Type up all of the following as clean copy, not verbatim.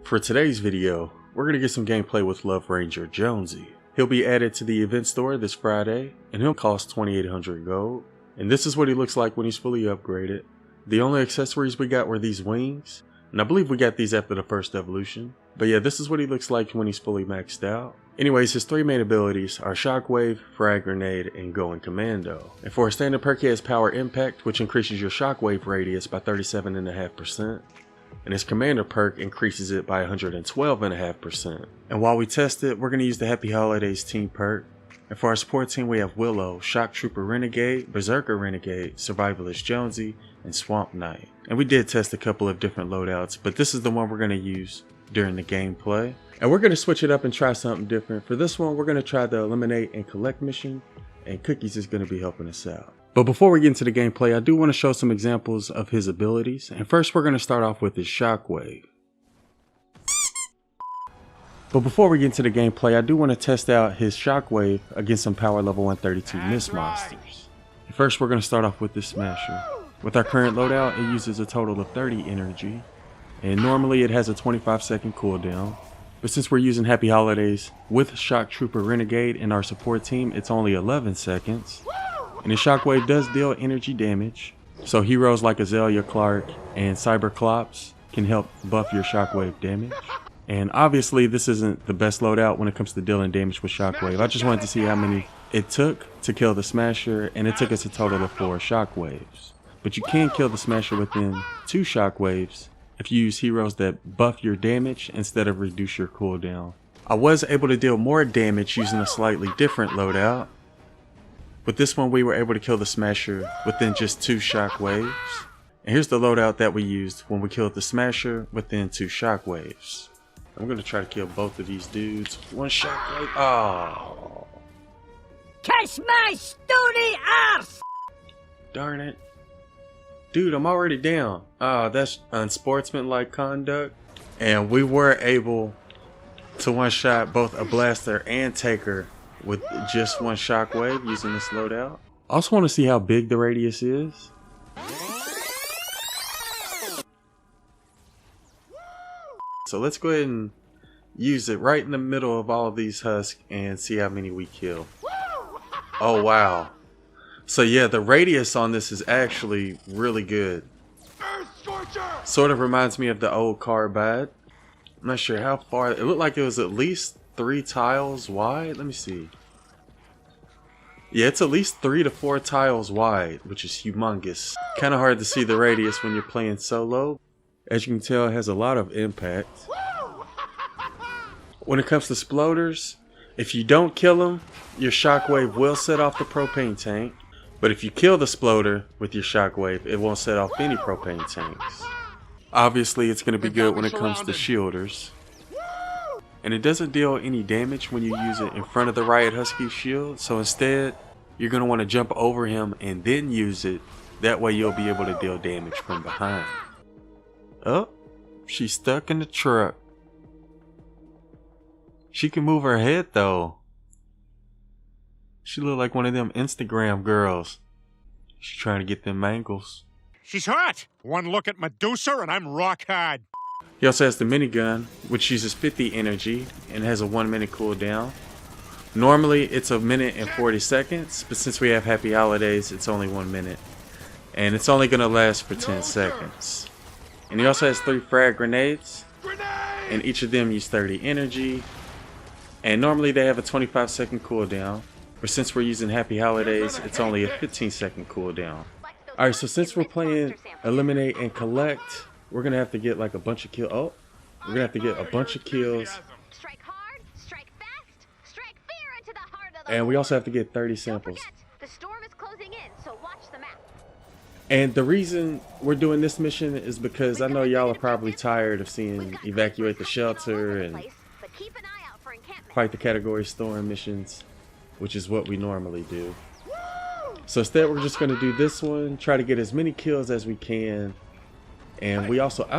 For today's video, we're going to get some gameplay with Love Ranger Jonesy. He'll be added to the event store this Friday, and he'll cost 2,800 gold. And this is what he looks like when he's fully upgraded. The only accessories we got were these wings, and I believe we got these after the first evolution. But yeah, this is what he looks like when he's fully maxed out. Anyways, his three main abilities are Shockwave, Frag Grenade, and Going Commando. And for a standard perk, he has Power Impact, which increases your Shockwave radius by 37.5%. And his Commander perk increases it by 112.5%. And while we test it, we're going to use the Happy Holidays team perk. And for our support team, we have Willow, Shock Trooper Renegade, Berserker Renegade, Survivalist Jonesy, and Swamp Knight. And we did test a couple of different loadouts, but this is the one we're going to use during the gameplay. And we're going to switch it up and try something different. For this one, we're going to try the Eliminate and Collect mission, and Cookies is going to be helping us out. But before we get into the gameplay, I do want to show some examples of his abilities. And first, we're going to start off with his Shockwave. But before we get into the gameplay, I do want to test out his Shockwave against some power level 132 Mist monsters. And first, we're going to start off with this Smasher. With our current loadout, it uses a total of 30 energy. And normally it has a 25-second cooldown. But since we're using Happy Holidays with Shock Trooper Renegade in our support team, it's only 11 seconds. And the Shockwave does deal energy damage, so heroes like Azalea Clark and Cyberclops can help buff your Shockwave damage. And obviously this isn't the best loadout when it comes to dealing damage with Shockwave. I just wanted to see how many it took to kill the Smasher, and it took us a total of 4 Shockwaves. But you can kill the Smasher within 2 Shockwaves if you use heroes that buff your damage instead of reduce your cooldown. I was able to deal more damage using a slightly different loadout. With this one, we were able to kill the Smasher within just 2 Shockwaves. And here's the loadout that we used when we killed the Smasher within 2 Shockwaves. I'm going to try to kill both of these dudes. 1 Shockwave. Oh. Kiss my stony arse! Darn it. Dude, I'm already down. Oh, that's unsportsmanlike conduct. And we were able to one-shot both a Blaster and Taker with just 1 Shockwave using this loadout. I also want to see how big the radius is. So let's go ahead and use it right in the middle of all of these husks and see how many we kill. Oh wow. So yeah, the radius on this is actually really good. Sort of reminds me of the old Carbide. I'm not sure how far. It looked like it was at least 3 tiles wide. Let me see. Yeah, it's at least 3 to 4 tiles wide, which is humongous. Kind of hard to see the radius when you're playing solo. As you can tell, it has a lot of impact. When it comes to sploders, if you don't kill them, your Shockwave will set off the propane tank. But if you kill the sploder with your Shockwave, it won't set off any propane tanks. Obviously, it's going to be good when it comes to shielders. And it doesn't deal any damage when you use it in front of the Riot Husky shield. So instead, you're going to want to jump over him and then use it. That way you'll be able to deal damage from behind. Oh, she's stuck in the truck. She can move her head though. She look like one of them Instagram girls. She's trying to get them ankles. She's hot. One look at Medusa and I'm rock hard. He also has the minigun, which uses 50 energy and has a 1-minute cooldown. Normally it's a minute and 40 seconds, but since we have Happy Holidays, it's only 1 minute. And it's only going to last for 10 seconds. And he also has 3 frag grenades, and each of them use 30 energy. And normally they have a 25-second cooldown, but since we're using Happy Holidays, it's only a 15-second cooldown. Alright, so since we're playing Eliminate and Collect, we're going to have to get like a bunch of kills. Oh, we're going to have to get a bunch of kills. Strike hard, strike fast, strike fear into the heart of the And we also have to get 30 samples. the storm is closing in, so watch the map. And the reason we're doing this mission is because I know y'all are probably tired of seeing Evacuate the Shelter and Fight the Category Storm missions, which is what we normally do. So instead we're just going to do this one, try to get as many kills as we can. And we also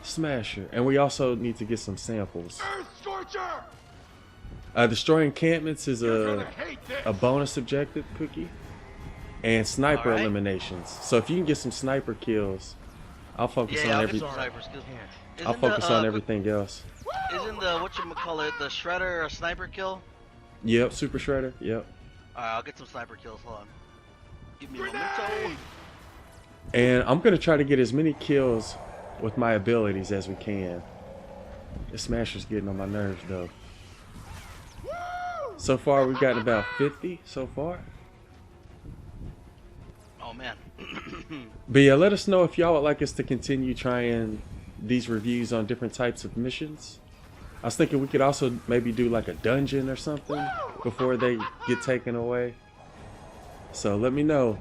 Smasher. And we also need to get some samples. Destroy encampments is a bonus objective, Cookie. And sniper eliminations. So if you can get some sniper kills, I'll focus on every. I'll focus on everything else. Isn't the whatchamacallit, the shredder a sniper kill? Yep, super shredder. Yep. Alright, I'll get some sniper kills. Hold on. Give me a memento. And I'm gonna try to get as many kills with my abilities as we can. This Smasher's getting on my nerves though. So far we've gotten about 50 so far. Oh man. But yeah, let us know if y'all would like us to continue trying these reviews on different types of missions. I was thinking we could also maybe do like a dungeon or something before they get taken away. So let me know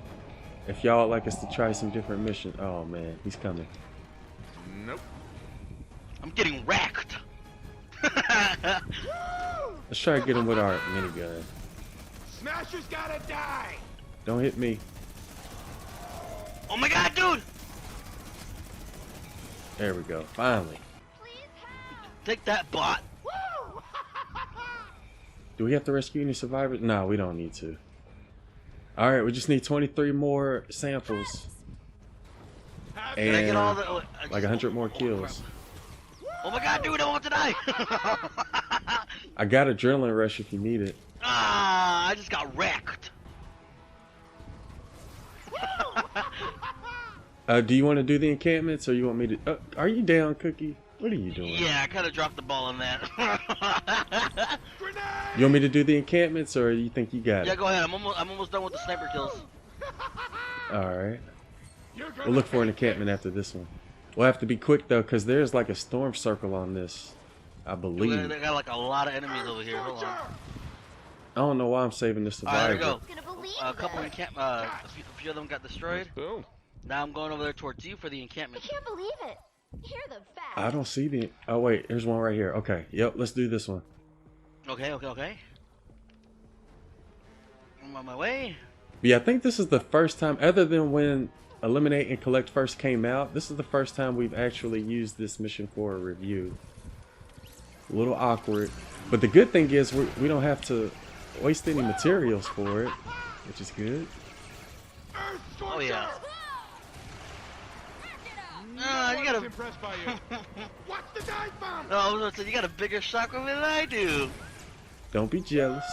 if y'all would like us to try some different missions. Oh man, he's coming. Nope. I'm getting wrecked. Let's try to get him with our minigun. Smasher's gotta die. Don't hit me. Oh my god, dude! There we go. Finally. Take that, bot. Do we have to rescue any survivors? No, we don't need to. Alright, we just need 23 more samples. Can I get all And the like 100 more kills. Oh my god, dude, I want to die! I got adrenaline rush if you need it. Ah, I just got wrecked. Do you want to do the encampments or you want me to... are you down, Cookie? What are you doing? Yeah, I kind of dropped the ball on that. You want me to do the encampments or you think you got Yeah, it? go ahead. I'm almost done with the sniper kills. Alright. We'll look for an encampment after this one. We'll have to be quick though, because there's like a storm circle on this, I believe. They got like a lot of enemies over here. Hold on. I don't know why I'm saving this survivor. Alright, there we go. A couple a few of them got destroyed. Boom. Now I'm going over there towards you for the encampment. I can't believe it. Hear the facts. I don't see the... Oh wait, there's one right here. Okay, yep, let's do this one. Okay. I'm on my way. But yeah, I think this is the first time, other than when Eliminate and Collect first came out, this is the first time we've actually used this mission for a review. A little awkward. But the good thing is we don't have to waste any materials for it, which is good. Oh yeah. You got a... Impressed by you. Watch the dive bomb. No, I was gonna say, you got a bigger shockwave than I do. Don't be jealous.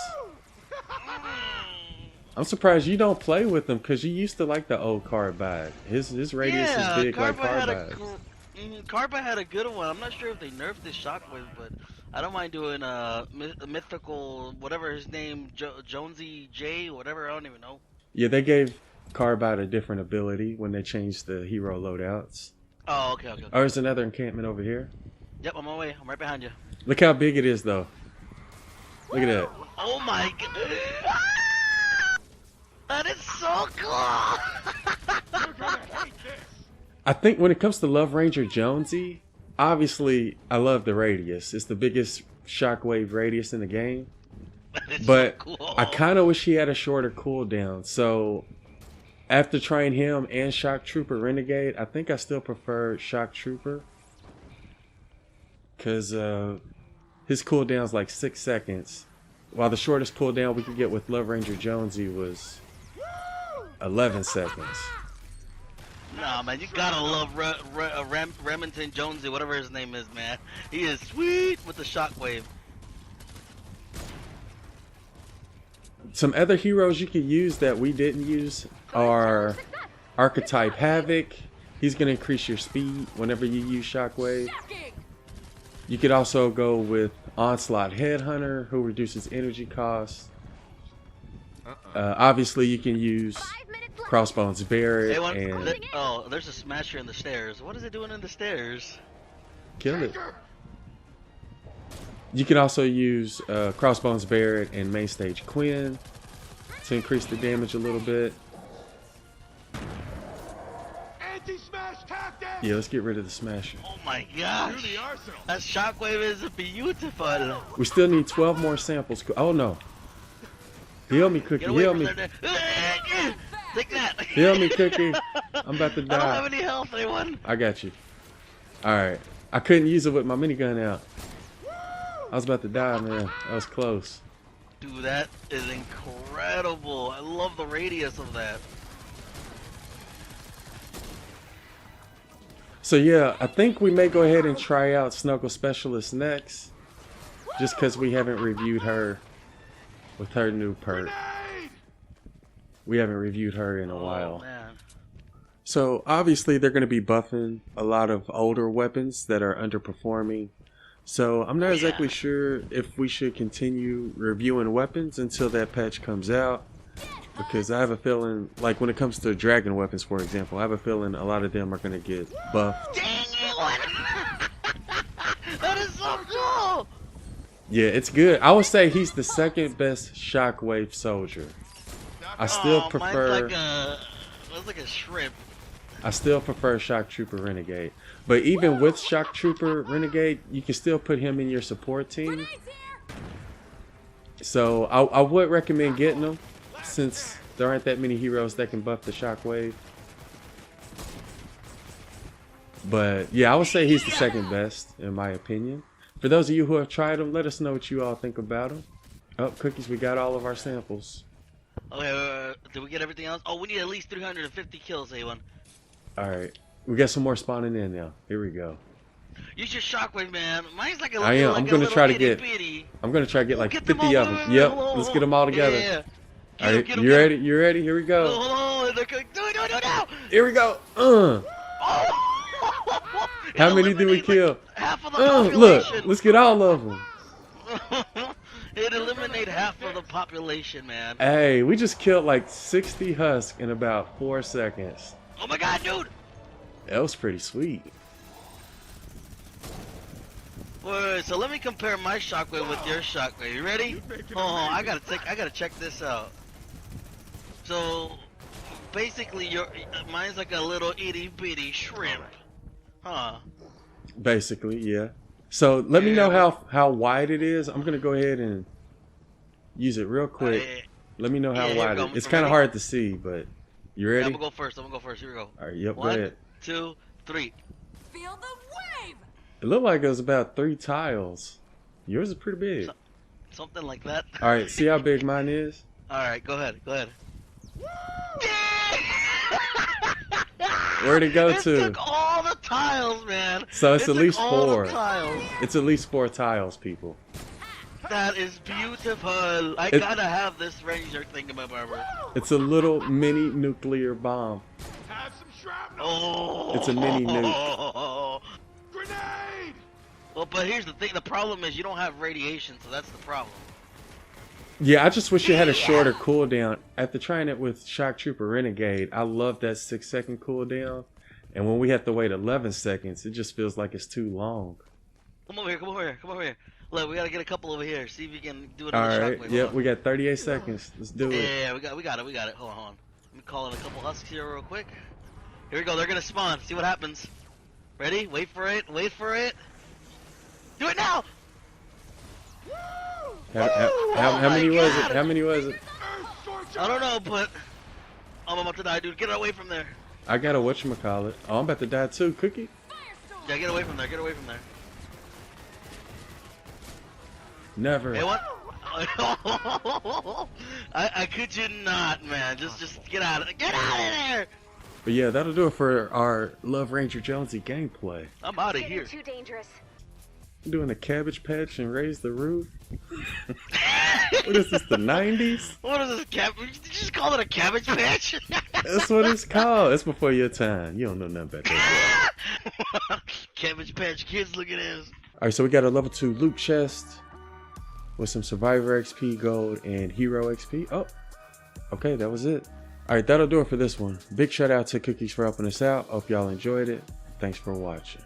I'm surprised you don't play with him because you used to like the old carbide. His radius is big like carbide. Carbide had a good one. I'm not sure if they nerfed this shockwave, but I don't mind doing a mythical, whatever his name, Jonesy J, whatever. I don't even know. Yeah, they gave carbide a different ability when they changed the hero loadouts. Oh, okay. Oh, there's another encampment over here. Yep, I'm on my way. I'm right behind you. Look how big it is, though. Look at that. Oh my god. That is so cool. You're gonna hate this. I think when it comes to Love Ranger Jonesy, obviously I love the radius. It's the biggest shockwave radius in the game. But so cool. I kind of wish he had a shorter cooldown. So after trying him and Shock Trooper Renegade, I think I still prefer Shock Trooper. Because his cooldown's like 6 seconds. While the shortest cooldown we could get with Love Ranger Jonesy was 11 seconds. Nah, man, you gotta love Remington Jonesy, whatever his name is, man. He is sweet with the shockwave. Some other heroes you could use that we didn't use are Archetype Havoc. He's going to increase your speed whenever you use Shockwave. You could also go with Onslaught Headhunter, who reduces energy costs. Obviously, you can use Crossbones Barrett and oh, there's a smasher in the stairs. What is it doing in the stairs? kill it. You can also use Crossbones Barrett and Main Stage Quinn to increase the damage a little bit. Anti-smash tactics. Yeah, let's get rid of the Smasher. Oh my gosh, To the arsenal. that shockwave is beautiful. We still need 12 more samples. Oh no. Heal me, Cookie. Get away Heal from me. there. Take that. Heal me, Cookie. I'm about to I don't have die. any health, anyone. I got you. Alright. I couldn't use it with my minigun out. I was about to die, man. That was close. Dude, that is incredible. I love the radius of that. So yeah, I think we may go ahead and try out Snuggle Specialist next, just because we haven't reviewed her with her new perk. We haven't reviewed her in a while. Man. So obviously they're going to be buffing a lot of older weapons that are underperforming. So I'm not exactly sure if we should continue reviewing weapons until that patch comes out. Because I have a feeling, like when it comes to dragon weapons, for example, I have a feeling a lot of them are going to get buffed. Dang it! What? That is so cool! Yeah, it's good. I would say he's the second best Shockwave soldier. I still prefer... That's like a shrimp. I still prefer Shock Trooper Renegade. But even with Shock Trooper Renegade, you can still put him in your support team. So I would recommend getting him, since there aren't that many heroes that can buff the Shockwave. But yeah, I would say he's the second best in my opinion. For those of you who have tried him, let us know what you all think about him. Oh, Cookies, we got all of our samples. Okay, did we get everything else? Oh, we need at least 350 kills, A1. Alright, we got some more spawning in now. Here we go. Use your Shockwave, man. Mine's like a I am. Like I'm gonna try to get. bitty. I'm gonna try to get like Get 50 of them. Yep. Let's get them all together. Yeah. All right. You ready? You ready? Here we go. Hold on. Do it now. Here we go. Oh. How many did we kill? Half of the population. Look. Let's get all of them. It eliminated half of the population, man. Hey, we just killed like 60 husks in about 4 seconds. Oh my god, dude. That was pretty sweet. Wait, so let me compare my Shockwave with your Shockwave. You ready? Oh, I gotta check this out. So, basically, mine's like a little itty bitty shrimp, huh? Basically, yeah. So let me know how wide it is. I'm gonna go ahead and use it real quick. Let me know how wide it is. It's kind of hard to see, but you ready? Yeah, I'm gonna go first. Here we go. All right, yep, go 1, ahead. 2, 3. Feel the wave! It looked like it was about 3 tiles. Yours is pretty big. Something like that. All right, see how big mine is? All right, go ahead. Where'd it go It to? took all the tiles, man. So it's at least all 4. the tiles. It's at least 4 tiles, people. That is beautiful. I gotta have this Ranger thingamabarber. It's a little mini nuclear bomb. Have some shrapnel. Oh. It's a mini nuke. Grenade. Well, but here's the thing. The problem is you don't have radiation, so that's the problem. Yeah, I just wish it had a shorter cooldown. After trying it with Shock Trooper Renegade, I love that 6-second cooldown. And when we have to wait 11 seconds, it just feels like it's too long. Come over here. Look, we gotta get a couple over here. See if you can do it All on the right, Shockwave. yep, we got 38 seconds. Let's do it. Yeah, we got it. Hold on. Let me call in a couple husks here real quick. Here we go. They're gonna spawn. See what happens. Ready? Wait for it. Do it now. How many was it? How many was it? I don't know, but I'm about to die, dude. Get away from there. I got a whatchamacallit. Oh, I'm about to die too. Cookie? Yeah, get away from there. Never. Hey, what? I could you not, man. Just get out of there. But yeah, that'll do it for our Love Ranger Jonesy gameplay. I'm out of Getting here. too dangerous. Doing a cabbage patch and raise the roof. What is this, the 90s? What is this, cabbage? Did you just call it a cabbage patch? That's what it's called. It's before your time. You don't know nothing about that. Cabbage Patch Kids, look at this. Alright, so we got a level 2 loot chest with some Survivor XP, gold, and Hero XP. Oh, okay, that was it. Alright, that'll do it for this one. Big shout out to Cookies for helping us out. Hope y'all enjoyed it. Thanks for watching.